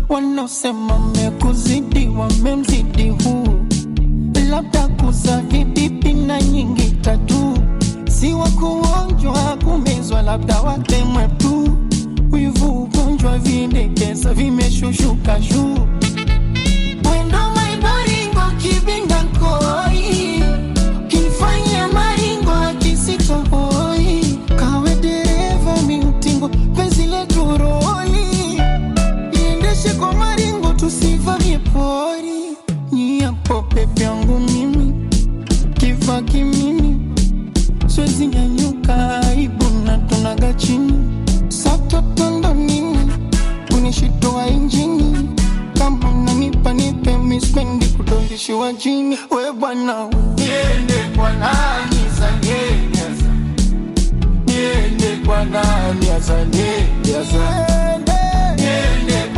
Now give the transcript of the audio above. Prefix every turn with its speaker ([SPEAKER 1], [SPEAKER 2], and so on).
[SPEAKER 1] Wanosema mekuzidi wamemzidi huu, labda kuzavidi pina nyingi tatu, si wakuonjwa kumezwa labda watemwe tu, wivu ugonjwa vindekeza vimeshushuka juu. Wendo maiboringo kibinda koi, kinifanya maringo kisitoboi, kawe dereva miutingo penzi letu roli, niendeshe kwa maringo tusivamie pori. Niapo pepe yangu mimi kifa kimini, siwezi nyanyuka aibu na tunaga chini. Sato tondo nini unishitoa injini, kama unanipa nipe mispendi kudondishi wa jini. We bwana uniende kwa nani zanyeza, niende kwa nani azanyeza, niende